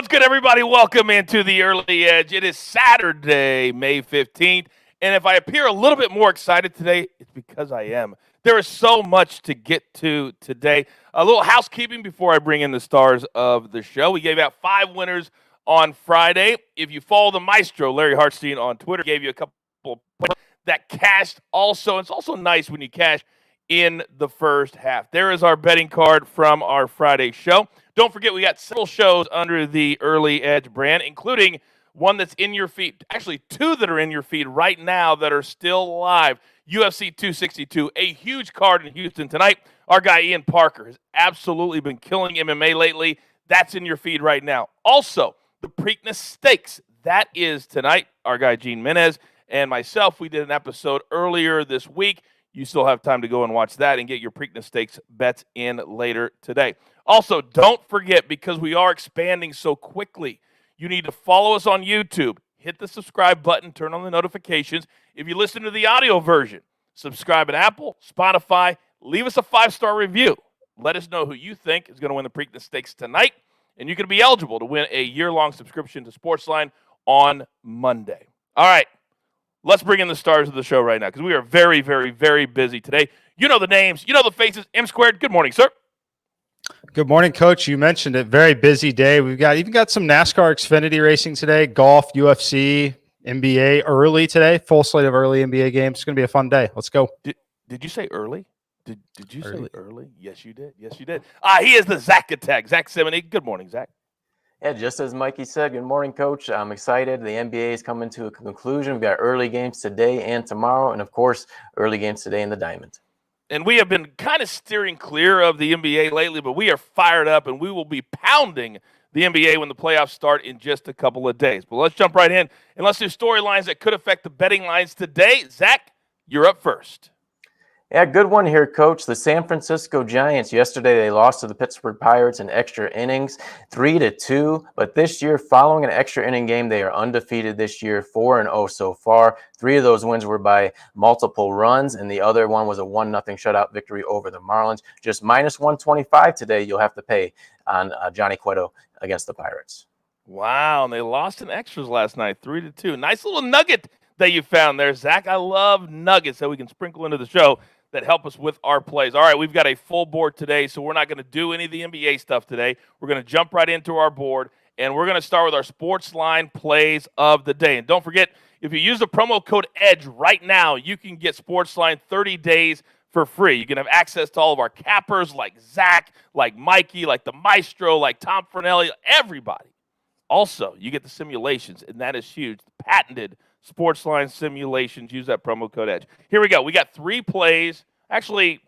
What's good, everybody? Welcome into the Early Edge. It is Saturday, May 15th, and if I appear a little bit more excited today, it's because I am. There is so much to get to today. A little housekeeping before I bring in the stars of the show. We gave out 5 winners on Friday. If you follow the maestro, Larry Hartstein, on Twitter, gave you a couple of points that cashed also. It's also nice when you cash in the first half. There is our betting card from our Friday show. Don't forget, we got several shows under the Early Edge brand, including one that's in your feed. Actually, 2 that are in your feed right now that are still live. UFC 262, a huge card in Houston tonight. Our guy Ian Parker has absolutely been killing MMA lately. That's in your feed right now. Also, the Preakness Stakes. That is tonight. Our guy Gene Menez and myself, we did an episode earlier this week. You still have time to go and watch that and get your Preakness Stakes bets in later today. Also, don't forget, because we are expanding so quickly, you need to follow us on YouTube. Hit the subscribe button, turn on the notifications. If you listen to the audio version, subscribe at Apple, Spotify, leave us a 5-star review. Let us know who you think is going to win the Preakness Stakes tonight, and you can be eligible to win a year-long subscription to SportsLine on Monday. All right. Let's bring in the stars of the show right now because we are very, very, very busy today. You know the names. You know the faces. M Squared, good morning, sir. Good morning, Coach. You mentioned it. Very busy day. We've got some NASCAR Xfinity racing today, golf, UFC, NBA early today. Full slate of early NBA games. It's going to be a fun day. Let's go. Did you say early? Did you early. say early? Yes, you did. Yes, you did. He is the Zack attack. Zack Cimini. Good morning, Zack. Yeah, just as Mikey said, good morning, Coach. I'm excited. The NBA is coming to a conclusion. We've got early games today and tomorrow, and, of course, early games today in the Diamond. And we have been kind of steering clear of the NBA lately, but we are fired up, and we will be pounding the NBA when the playoffs start in just a couple of days. But let's jump right in, and let's do storylines that could affect the betting lines today. Zack, you're up first. Yeah, good one here, Coach. The San Francisco Giants, yesterday they lost to the Pittsburgh Pirates in extra innings, 3-2. But this year, following an extra inning game, they are undefeated this year, 4-0 so far. 3 of those wins were by multiple runs, and the other one was a 1-0 shutout victory over the Marlins. Just -125 today you'll have to pay on Johnny Cueto against the Pirates. Wow, and they lost in extras last night, 3-2. Nice little nugget that you found there, Zack. I love nuggets that we can sprinkle into the show that help us with our plays. All right, we've got a full board today, so we're not going to do any of the NBA stuff today. We're going to jump right into our board, and we're going to start with our SportsLine plays of the day. And don't forget, if you use the promo code EDGE right now, you can get SportsLine 30 days for free. You can have access to all of our cappers like Zack, like Mikey, like the Maestro, like Tom Fornelli, everybody. Also, you get the simulations, and that is huge. Patented SportsLine simulations. Use that promo code EDGE. Here we go. We got 3 plays, actually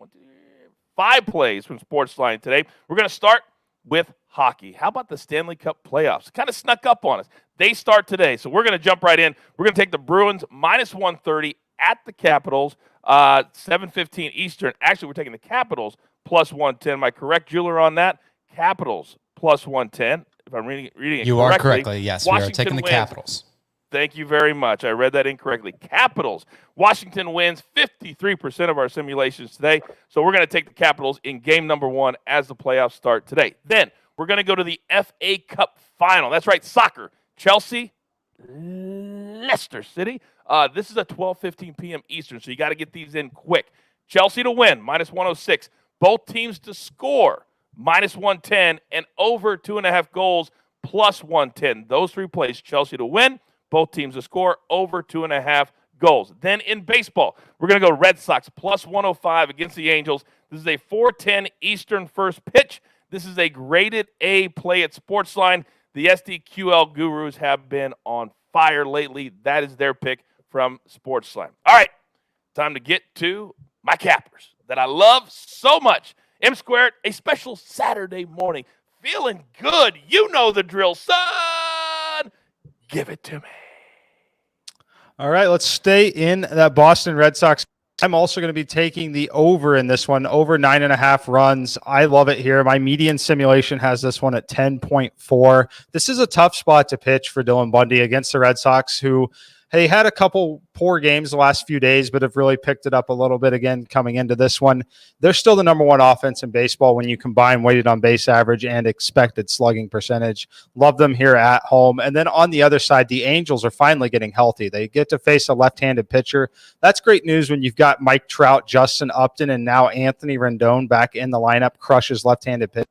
5 plays from SportsLine today. We're going to start with hockey. How about the Stanley Cup playoffs? It kind of snuck up on us. They start today, so we're going to jump right in. We're going to take the Bruins -130 at the Capitals, 7:15 Eastern. Actually, we're taking the Capitals +110. Am I correct, Jeweler, on that? Capitals +110. If I'm reading it correctly. You are correctly, yes. Washington we are taking the wins. Capitals. Thank you very much. I read that incorrectly. Capitals. Washington wins 53% of our simulations today. So we're going to take the Capitals in game number 1 as the playoffs start today. Then we're going to go to the FA Cup final. That's right, soccer. Chelsea, Leicester City. This is at 12:15 p.m. Eastern, so you got to get these in quick. Chelsea to win, -106. Both teams to score, -110. And over 2.5 goals, +110. Those 3 plays, Chelsea to win, both teams to score, over 2.5 goals. Then in baseball, we're going to go Red Sox +105 against the Angels. This is a 4:10 Eastern first pitch. This is a graded A play at SportsLine. The SDQL gurus have been on fire lately. That is their pick from SportsLine. All right, time to get to my cappers that I love so much. M Squared, a special Saturday morning. Feeling good. You know the drill, son. Give it to me. All right, let's stay in that Boston Red Sox. I'm also going to be taking the over in this one, over 9.5 runs. I love it here. My median simulation has this one at 10.4. This is a tough spot to pitch for Dylan Bundy against the Red Sox, who They had a couple poor games the last few days, but have really picked it up a little bit again coming into this one. They're still the number one offense in baseball when you combine weighted on base average and expected slugging percentage. Love them here at home. And then on the other side, the Angels are finally getting healthy. They get to face a left-handed pitcher. That's great news when you've got Mike Trout, Justin Upton, and now Anthony Rendon back in the lineup, crushes left-handed pitch.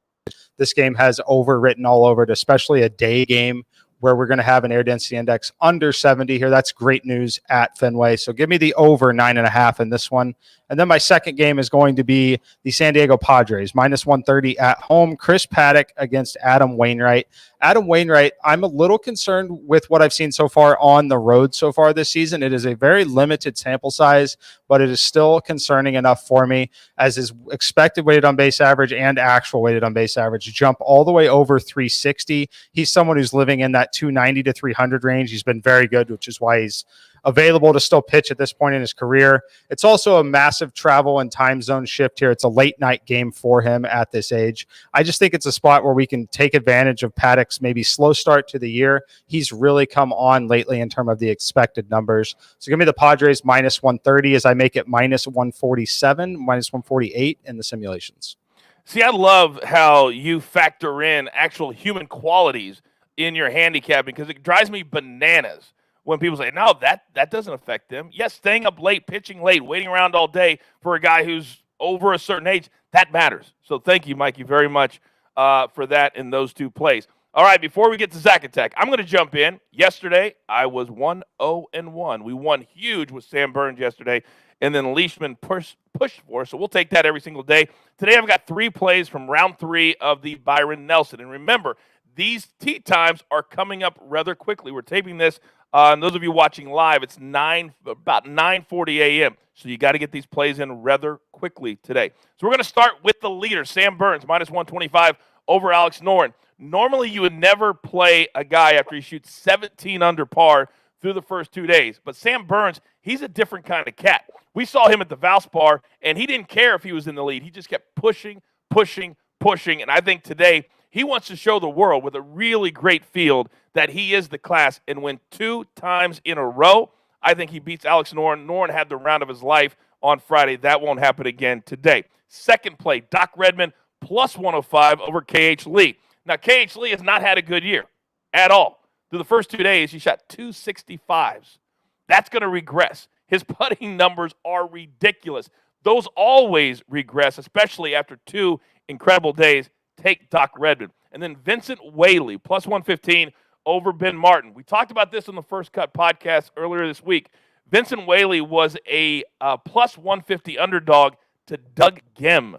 This game has over written all over it, especially a day game where we're going to have an air density index under 70 here. That's great news at Fenway. So give me the over 9.5 in this one. And then my second game is going to be the San Diego Padres, minus 130 at home. Chris Paddock against Adam Wainwright. Adam Wainwright, I'm a little concerned with what I've seen so far on the road so far this season. It is a very limited sample size, but it is still concerning enough for me as his expected weighted on base average and actual weighted on base average jump all the way over 360. He's someone who's living in that 290 to 300 range. He's been very good, which is why he's available to still pitch at this point in his career. It's also a massive travel and time zone shift here. It's a late night game for him at this age. I just think it's a spot where we can take advantage of Paddock's maybe slow start to the year. He's really come on lately in terms of the expected numbers. So give me the Padres minus 130 as I make it minus 147, minus 148 in the simulations. See, I love how you factor in actual human qualities in your handicapping because it drives me bananas when people say, no, that doesn't affect them. Yes, staying up late, pitching late, waiting around all day for a guy who's over a certain age, that matters. So thank you, Mikey, very much for that in those two plays. All right, before we get to Zack Attack, I'm going to jump in. Yesterday, I was 1-0-1. We won huge with Sam Burns yesterday, and then Leishman pushed for us, so we'll take that every single day. Today, I've got 3 plays from round 3 of the Byron Nelson. And remember, these tee times are coming up rather quickly. We're taping this. And those of you watching live, it's about 9:40 a.m. So you got to get these plays in rather quickly today. So we're going to start with the leader, Sam Burns, minus 125 over Alex Noren. Normally, you would never play a guy after he shoots 17 under par through the first 2 days. But Sam Burns, he's a different kind of cat. We saw him at the Valspar, and he didn't care if he was in the lead. He just kept pushing. And I think today he wants to show the world with a really great field that he is the class and win 2 times in a row. I think he beats Alex Noren. Noren had the round of his life on Friday. That won't happen again today. Second play, Doc Redman plus 105 over K.H. Lee. Now, K.H. Lee has not had a good year at all. Through the first 2 days, he shot 265s. That's going to regress. His putting numbers are ridiculous. Those always regress, especially after 2 incredible days. Take Doc Redman. And then Vincent Whaley, plus 115 over Ben Martin. We talked about this on the First Cut podcast earlier this week. Vincent Whaley was a plus 150 underdog to Doug Gim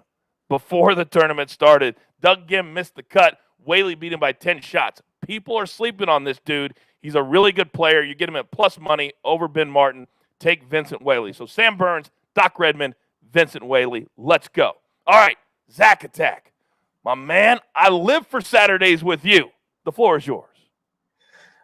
before the tournament started. Doug Gim missed the cut. Whaley beat him by 10 shots. People are sleeping on this dude. He's a really good player. You get him at plus money over Ben Martin. Take Vincent Whaley. So Sam Burns, Doc Redman, Vincent Whaley. Let's go. All right, Zack Attack. My man, I live for Saturdays with you. The floor is yours.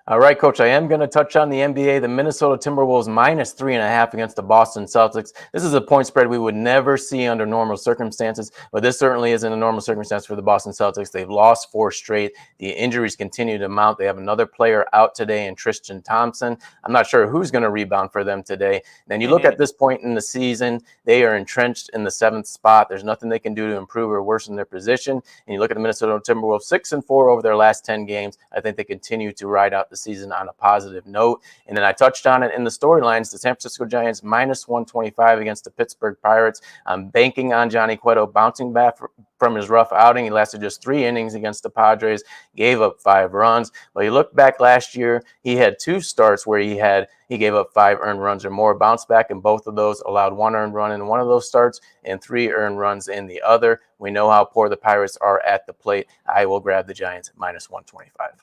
All right, Coach, I am going to touch on the NBA. The Minnesota Timberwolves minus 3.5 against the Boston Celtics. This is a point spread we would never see under normal circumstances, but this certainly isn't a normal circumstance for the Boston Celtics. They've lost 4 straight. The injuries continue to mount. They have another player out today in Tristan Thompson. I'm not sure who's going to rebound for them today. Then you look at this point in the season, they are entrenched in the 7th spot. There's nothing they can do to improve or worsen their position. And you look at the Minnesota Timberwolves, 6-4 over their last 10 games. I think they continue to ride out the season on a positive note. And then I touched on it in the storylines, the San Francisco Giants minus 125 against the Pittsburgh Pirates. I'm banking on Johnny Cueto bouncing back from his rough outing. He lasted just 3 innings against the Padres, gave up 5 runs. But you look back last year, he had 2 starts where he gave up 5 earned runs or more, bounced back in both of those, allowed 1 earned run in one of those starts and 3 earned runs in the other. We know how poor the Pirates are at the plate. I will grab the Giants minus 125.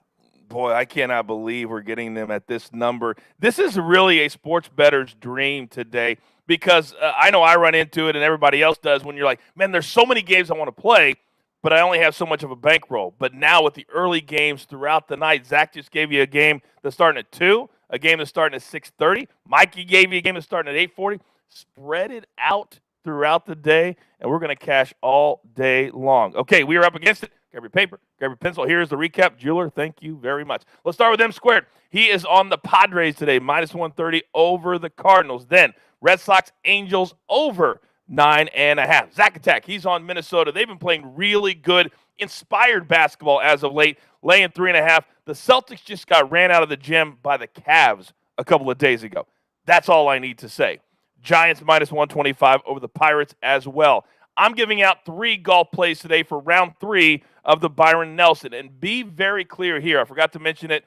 Boy, I cannot believe we're getting them at this number. This is really a sports bettor's dream today because I know I run into it and everybody else does when you're like, man, there's so many games I want to play, but I only have so much of a bankroll. But now with the early games throughout the night, Zack just gave you a game that's starting at 2, a game that's starting at 6:30. Mikey gave you a game that's starting at 8:40. Spread it out throughout the day, and we're going to cash all day long. Okay, we are up against it. Grab your paper, grab your pencil. Here's the recap. Jeweler, thank you very much. Let's start with M squared. He is on the Padres today, minus 130 over the Cardinals. Then Red Sox, Angels over 9.5. Zack Attack, he's on Minnesota. They've been playing really good, inspired basketball as of late, laying 3.5. The Celtics just got ran out of the gym by the Cavs a couple of days ago. That's all I need to say. Giants minus 125 over the Pirates as well. I'm giving out 3 golf plays today for round 3 of the Byron Nelson. And be very clear here, I forgot to mention it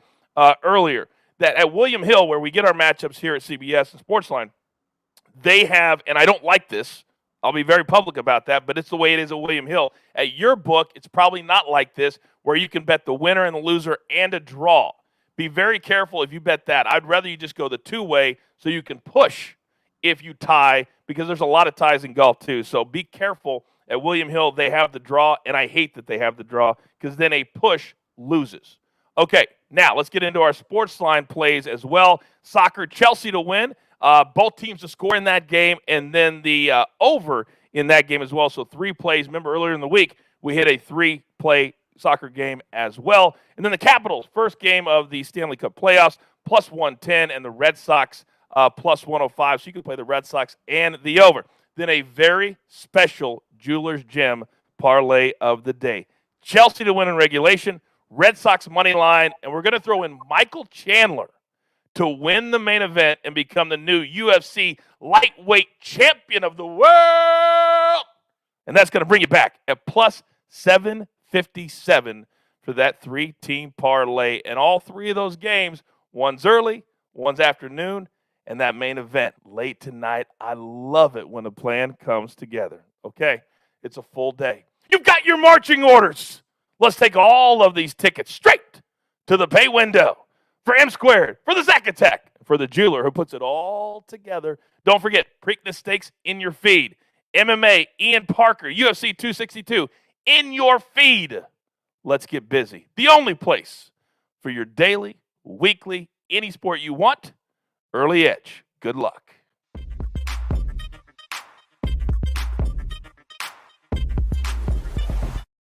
earlier, that at William Hill, where we get our matchups here at CBS and SportsLine, they have, and I don't like this, I'll be very public about that, but it's the way it is at William Hill. At your book, it's probably not like this, where you can bet the winner and the loser and a draw. Be very careful if you bet that. I'd rather you just go the two-way so you can push if you tie, because there's a lot of ties in golf too. So be careful. At William Hill, they have the draw, and I hate that they have the draw because then a push loses. Okay, now let's get into our sports line plays as well. Soccer, Chelsea to win. Both teams to score in that game, and then the over in that game as well. So 3 plays. Remember earlier in the week, we hit a 3-play soccer game as well. And then the Capitals, first game of the Stanley Cup playoffs, plus 110, and the Red Sox plus 105. So you can play the Red Sox and the over. Then a very special Jeweler's Gem parlay of the day. Chelsea to win in regulation, Red Sox money line, and we're going to throw in Michael Chandler to win the main event and become the new UFC lightweight champion of the world. And that's going to bring you back at plus 757 for that 3-team parlay. And all 3 of those games, one's early, one's afternoon, and that main event late tonight. I love it when the plan comes together. Okay, it's a full day. You've got your marching orders. Let's take all of these tickets straight to the pay window for M squared, for the Zack Attack, for the jeweler who puts it all together. Don't forget, Preakness Stakes in your feed. MMA, Ian Parker, UFC 262 in your feed. Let's get busy. The only place for your daily, weekly, any sport you want, Early Edge. Good luck.